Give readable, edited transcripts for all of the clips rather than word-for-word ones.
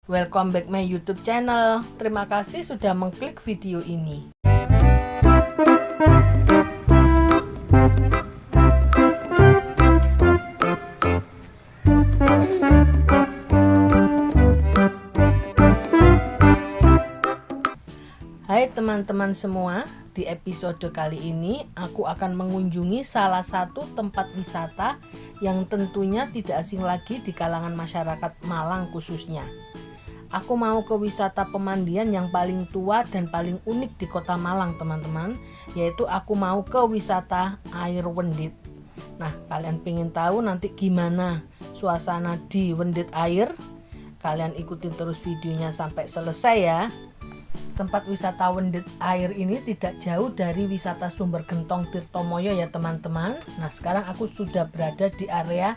Welcome back my YouTube channel. Terima kasih sudah mengklik video ini. Hai teman-teman semua, di episode kali ini aku akan mengunjungi salah satu tempat wisata yang tentunya tidak asing lagi di kalangan masyarakat Malang khususnya. Aku mau ke wisata pemandian yang paling tua dan paling unik di kota Malang teman-teman, yaitu aku mau ke wisata air Wendit. Nah, kalian pengen tahu nanti gimana suasana di Wendit air? Kalian ikutin terus videonya sampai selesai ya. Tempat wisata Wendit air ini tidak jauh dari wisata Sumber Gentong Tirtomoyo ya teman-teman. Nah, sekarang aku sudah berada di area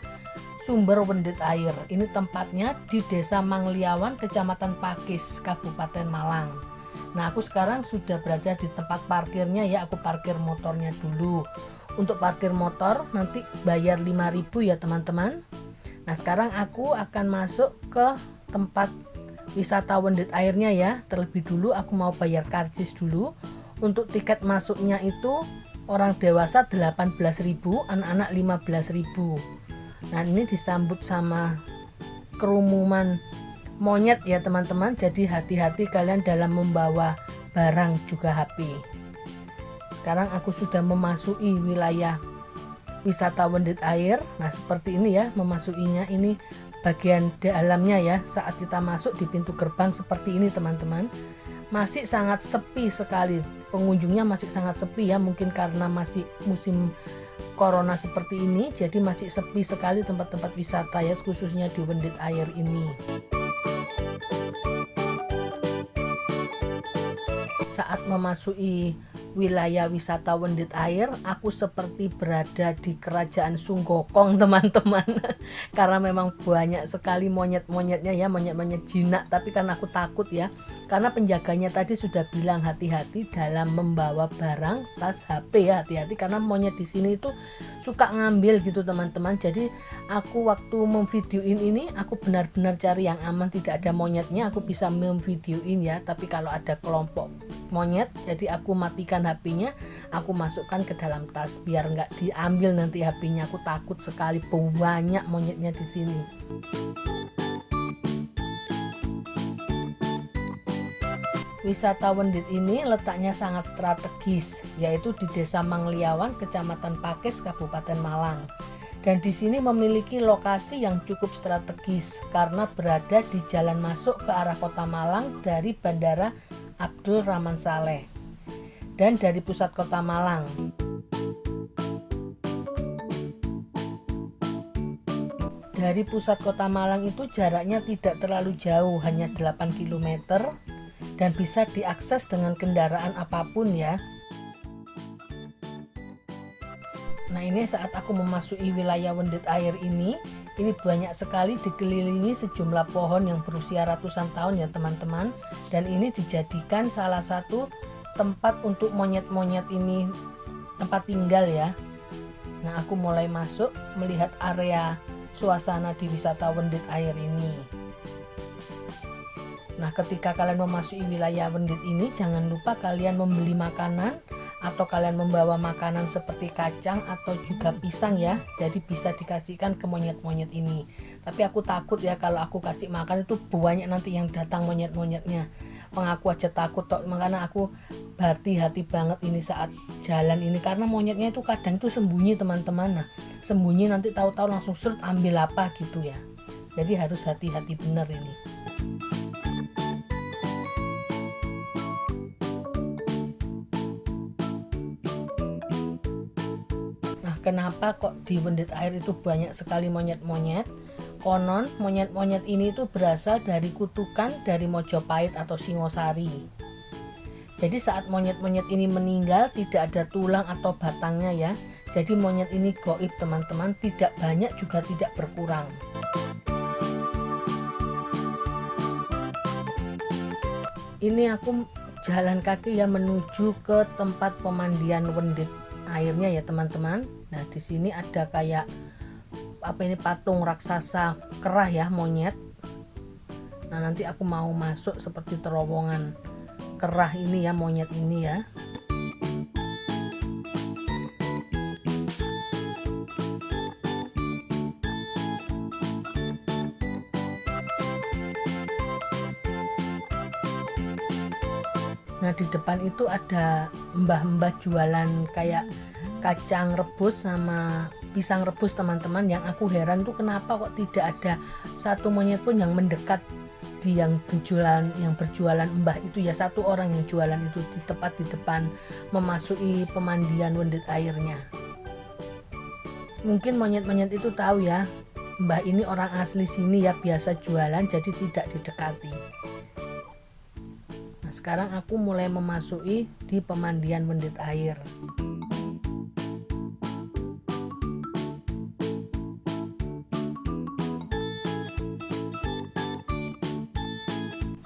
Sumber Wendit air. Ini tempatnya di Desa Mangliawan, Kecamatan Pakis, Kabupaten Malang. Nah, aku sekarang sudah berada di tempat parkirnya ya. Aku parkir motornya dulu. Untuk parkir motor nanti bayar 5.000 ya teman-teman. Nah, sekarang aku akan masuk ke tempat wisata Wendit airnya ya. Terlebih dulu aku mau bayar karcis dulu. Untuk tiket masuknya itu orang dewasa 18.000, anak-anak 15.000. Nah, ini disambut sama kerumunan monyet ya teman-teman. Jadi hati-hati kalian dalam membawa barang juga HP. Sekarang aku sudah memasuki wilayah wisata Wendit air. Nah, seperti ini ya memasukinya. Ini bagian dalamnya ya. Saat kita masuk di pintu gerbang seperti ini teman-teman. Masih sangat sepi sekali. Pengunjungnya masih sangat sepi ya. Mungkin karena masih musim Corona seperti ini, jadi masih sepi sekali tempat-tempat wisata ya, khususnya di Wendit air ini. Saat memasuki wilayah wisata Wendit air, aku seperti berada di kerajaan Sunggokong teman-teman. Karena memang banyak sekali monyet-monyetnya ya, monyet-monyet jinak. Tapi kan aku takut ya, karena penjaganya tadi sudah bilang hati-hati dalam membawa barang, tas, HP ya, hati-hati karena monyet di sini itu suka ngambil gitu teman-teman. Jadi aku waktu memvideoin ini aku benar-benar cari yang aman, tidak ada monyetnya, aku bisa memvideoin ya. Tapi kalau ada kelompok monyet, jadi aku matikan HP-nya, aku masukkan ke dalam tas biar nggak diambil nanti HP-nya. Aku takut sekali banyak monyetnya di sini. Wisata Wendit ini letaknya sangat strategis, yaitu di Desa Mangliawan, Kecamatan Pakis, Kabupaten Malang. Dan di sini memiliki lokasi yang cukup strategis karena berada di jalan masuk ke arah Kota Malang dari Bandara Abdul Rahman Saleh dan dari pusat Kota Malang. Dari pusat Kota Malang itu jaraknya tidak terlalu jauh, hanya 8 km. Dan bisa diakses dengan kendaraan apapun ya. Nah, ini saat aku memasuki wilayah Wendit air ini banyak sekali dikelilingi sejumlah pohon yang berusia ratusan tahun ya teman-teman. Dan ini dijadikan salah satu tempat untuk monyet-monyet ini tempat tinggal ya. Nah, aku mulai masuk melihat area suasana di wisata Wendit air ini. Nah, ketika kalian memasuki wilayah Wendit ini, jangan lupa kalian membeli makanan atau kalian membawa makanan seperti kacang atau juga pisang ya. Jadi bisa dikasihkan ke monyet-monyet ini. Tapi aku takut ya kalau aku kasih makan itu banyak nanti yang datang monyet-monyetnya. Mengaku aja takut tok, makanya aku hati-hati banget ini saat jalan ini karena monyetnya itu kadang itu sembunyi teman-teman. Nah, sembunyi nanti tahu-tahu langsung serut ambil apa gitu ya. Jadi harus hati-hati bener ini. Kenapa kok di Wendit air itu banyak sekali monyet-monyet? Konon monyet-monyet ini itu berasal dari kutukan dari Mojopahit atau Singosari. Jadi saat monyet-monyet ini meninggal tidak ada tulang atau batangnya ya. Jadi monyet ini gaib teman-teman, tidak banyak juga tidak berkurang. Ini aku jalan kaki ya menuju ke tempat pemandian Wendit airnya ya teman-teman. Nah, di sini ada kayak patung raksasa kerah ya, monyet. Nah, nanti aku mau masuk seperti terowongan kerah ini ya, monyet ini ya. Nah, di depan itu ada mbah-mbah jualan kayak kacang rebus sama pisang rebus teman-teman. Yang aku heran tuh kenapa kok tidak ada satu monyet pun yang mendekat di yang berjualan mbah itu ya, satu orang yang jualan itu di tepat di depan memasuki pemandian Wendit airnya. Mungkin monyet-monyet itu tahu ya, mbah ini orang asli sini ya, biasa jualan, jadi tidak didekati. Sekarang aku mulai memasuki di pemandian Wendit air.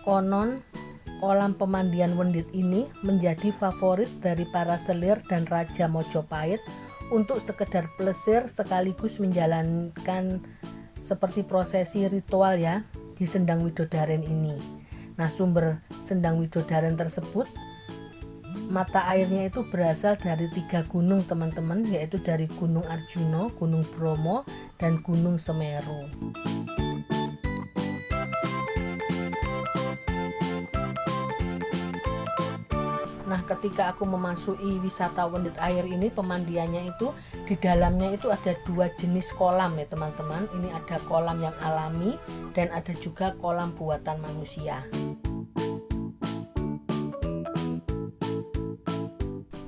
Konon kolam pemandian Wendit ini menjadi favorit dari para selir dan Raja Mojopahit untuk sekedar plesir sekaligus menjalankan seperti prosesi ritual ya di Sendang Widodaren ini. Nah, sumber Sendang Widodaren tersebut, mata airnya itu berasal dari 3 gunung teman-teman, yaitu dari Gunung Arjuna, Gunung Bromo, dan Gunung Semeru. Nah, ketika aku memasuki wisata Wendit air ini, pemandiannya itu di dalamnya itu ada 2 jenis kolam ya teman-teman. Ini ada kolam yang alami dan ada juga kolam buatan manusia.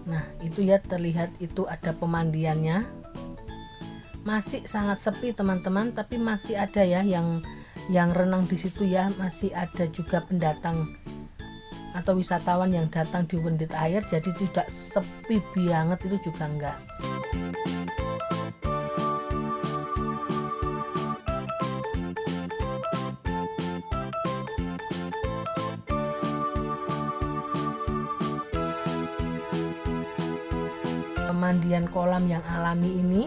Nah, itu ya, terlihat itu ada pemandiannya. Masih sangat sepi teman-teman, tapi masih ada ya yang renang di situ ya. Masih ada juga pendatang atau wisatawan yang datang di Wendit air, jadi tidak sepi banget itu juga enggak. Pemandian kolam yang alami ini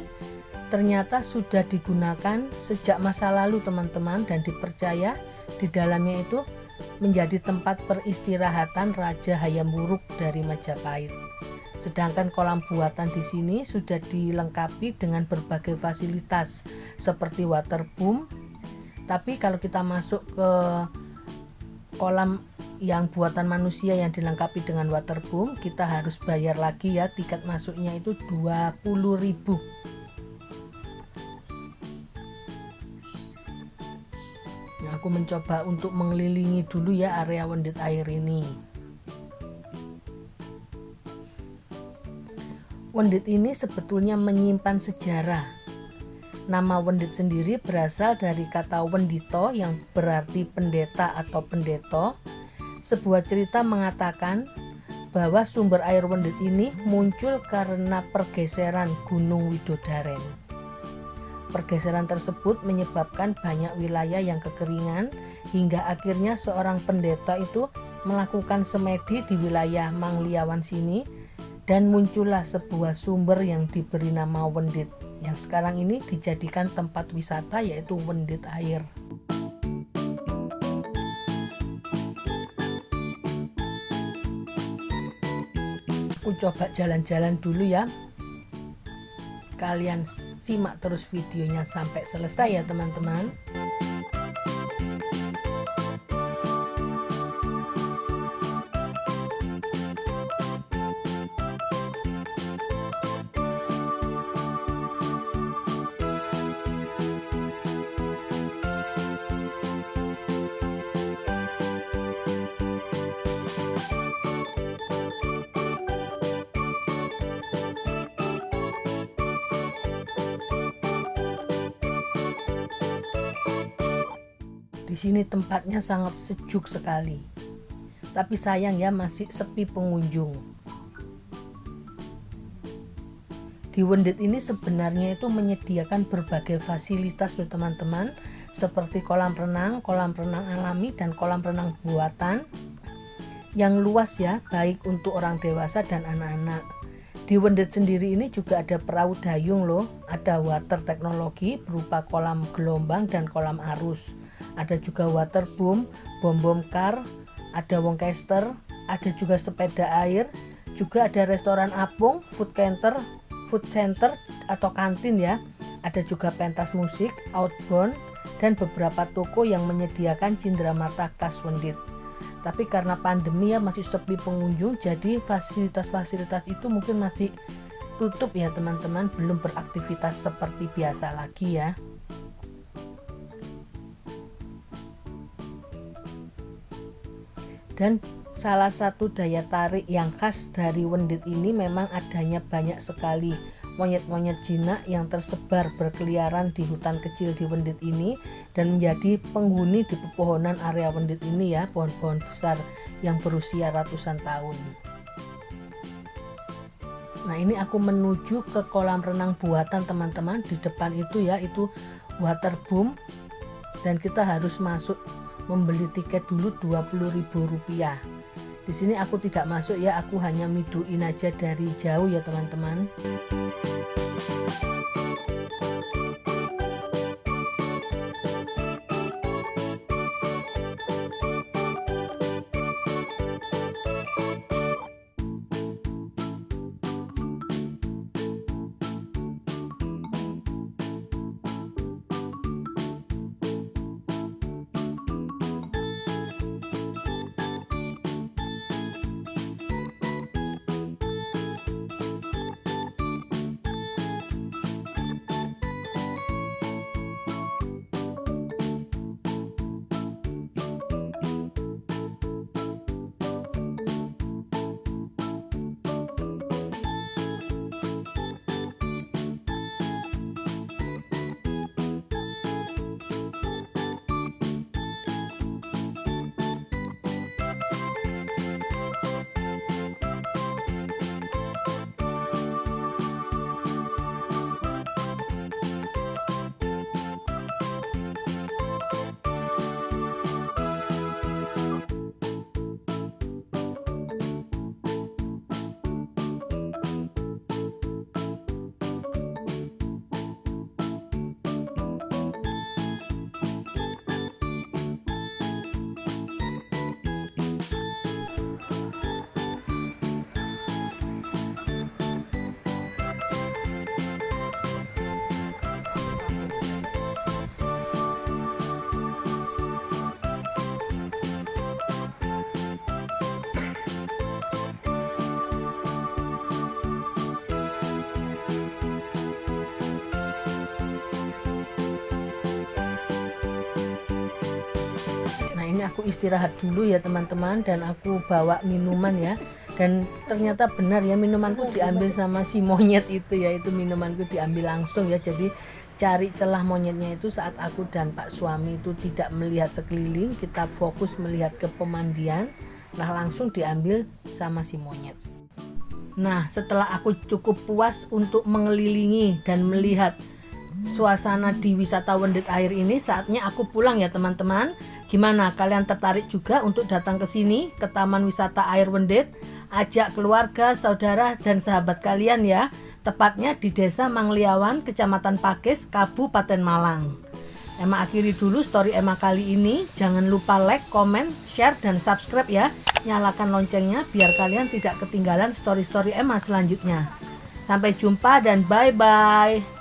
ternyata sudah digunakan sejak masa lalu teman-teman, dan dipercaya di dalamnya itu menjadi tempat peristirahatan Raja Hayam Wuruk dari Majapahit. Sedangkan kolam buatan di sini sudah dilengkapi dengan berbagai fasilitas seperti waterboom. Tapi kalau kita masuk ke kolam yang buatan manusia yang dilengkapi dengan waterboom, kita harus bayar lagi ya, tiket masuknya itu 20.000. Aku mencoba untuk mengelilingi dulu ya area Wendit air ini. Wendit ini sebetulnya menyimpan sejarah. Nama Wendit sendiri berasal dari kata Wendito yang berarti pendeta atau pendeto. Sebuah cerita mengatakan bahwa sumber air Wendit ini muncul karena pergeseran Gunung Widodaren. Pergeseran tersebut menyebabkan banyak wilayah yang kekeringan hingga akhirnya seorang pendeta itu melakukan semedi di wilayah Mangliawan sini, dan muncullah sebuah sumber yang diberi nama Wendit yang sekarang ini dijadikan tempat wisata, yaitu Wendit air. Aku coba jalan-jalan dulu ya. Kalian simak terus videonya sampai selesai ya teman-teman. Di sini tempatnya sangat sejuk sekali. Tapi sayang ya, masih sepi pengunjung. Di Wendit ini sebenarnya itu menyediakan berbagai fasilitas loh teman-teman, seperti kolam renang alami dan kolam renang buatan yang luas ya, baik untuk orang dewasa dan anak-anak. Di Wendit sendiri ini juga ada perahu dayung loh, ada water teknologi berupa kolam gelombang dan kolam arus. ada juga waterboom, bom car, ada Wongcaster, ada juga sepeda air, juga ada restoran apung, food center atau kantin ya. Ada juga pentas musik, outbound, dan beberapa toko yang menyediakan cenderamata khas Wendit. Tapi karena pandemi ya masih sepi pengunjung, jadi fasilitas-fasilitas itu mungkin masih tutup ya teman-teman, belum beraktivitas seperti biasa lagi ya. Dan salah satu daya tarik yang khas dari Wendit ini memang adanya banyak sekali monyet-monyet jinak yang tersebar berkeliaran di hutan kecil di Wendit ini dan menjadi penghuni di pepohonan area Wendit ini ya, pohon-pohon besar yang berusia ratusan tahun. Nah, ini aku menuju ke kolam renang buatan teman-teman. Di depan itu ya, itu waterboom, dan kita harus masuk membeli tiket dulu Rp20.000. Di sini aku tidak masuk ya, aku hanya miduin aja dari jauh ya teman-teman. Ini aku istirahat dulu ya teman-teman, dan aku bawa minuman ya, dan ternyata benar ya, minumanku diambil sama si monyet itu ya, itu minumanku diambil langsung ya. Jadi cari celah monyetnya itu saat aku dan Pak suami itu tidak melihat sekeliling, kita fokus melihat ke pemandian, nah langsung diambil sama si monyet. Nah, setelah aku cukup puas untuk mengelilingi dan melihat suasana di wisata Wendit Air ini, saatnya aku pulang ya teman-teman. Gimana, kalian tertarik juga untuk datang ke sini, ke Taman Wisata Air Wendit? Ajak keluarga, saudara, dan sahabat kalian ya. Tepatnya di Desa Mangliawan, Kecamatan Pakis, Kabupaten Malang. Emma akhiri dulu story Emma kali ini. Jangan lupa like, komen, share, dan subscribe ya. Nyalakan loncengnya biar kalian tidak ketinggalan story-story Emma selanjutnya. Sampai jumpa dan bye-bye.